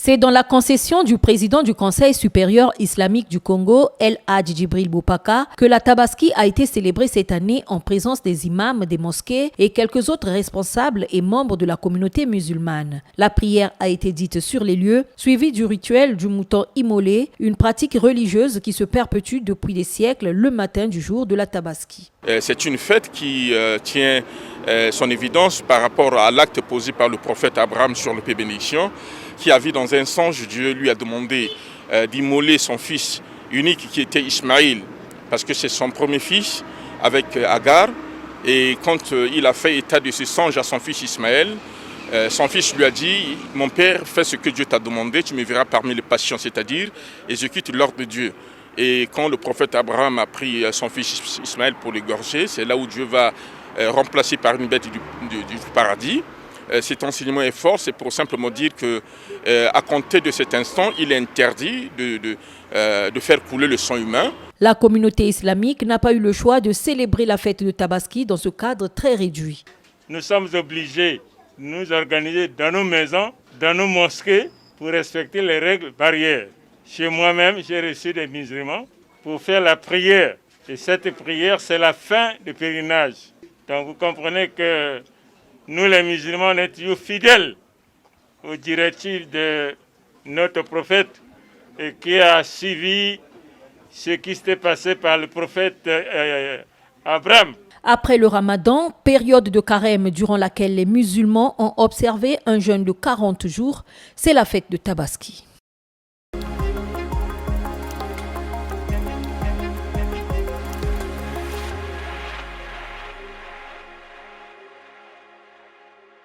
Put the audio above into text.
C'est dans la concession du président du Conseil supérieur islamique du Congo, El Hadj Djibril Boupaka, que la Tabaski a été célébrée cette année en présence des imams des mosquées et quelques autres responsables et membres de la communauté musulmane. La prière a été dite sur les lieux, suivie du rituel du mouton immolé, une pratique religieuse qui se perpétue depuis des siècles le matin du jour de la Tabaski. C'est une fête qui tient son évidence par rapport à l'acte posé par le prophète Abraham sur le Père bénédiction, qui a vu dans un songe, Dieu lui a demandé d'immoler son fils unique qui était Ismaïl, parce que c'est son premier fils avec Agar. Et quand il a fait état de ce songe à son fils Ismaël, son fils lui a dit « Mon père, fais ce que Dieu t'a demandé, tu me verras parmi les patients, c'est-à-dire exécute l'ordre de Dieu. » Et quand le prophète Abraham a pris son fils Ismaël pour l'égorger, c'est là où Dieu va remplacer par une bête du paradis. Cet enseignement est fort, c'est pour simplement dire qu'à compter de cet instant, il est interdit de faire couler le sang humain. La communauté islamique n'a pas eu le choix de célébrer la fête de Tabaski dans ce cadre très réduit. Nous sommes obligés de nous organiser dans nos maisons, dans nos mosquées, pour respecter les règles barrières. Chez moi-même, j'ai reçu des musulmans pour faire la prière. Et cette prière, c'est la fin du pèlerinage. Donc vous comprenez que nous, les musulmans, on est toujours fidèles aux directives de notre prophète et qui a suivi ce qui s'était passé par le prophète Abraham. Après le ramadan, période de carême durant laquelle les musulmans ont observé un jeûne de 40 jours, c'est la fête de Tabaski.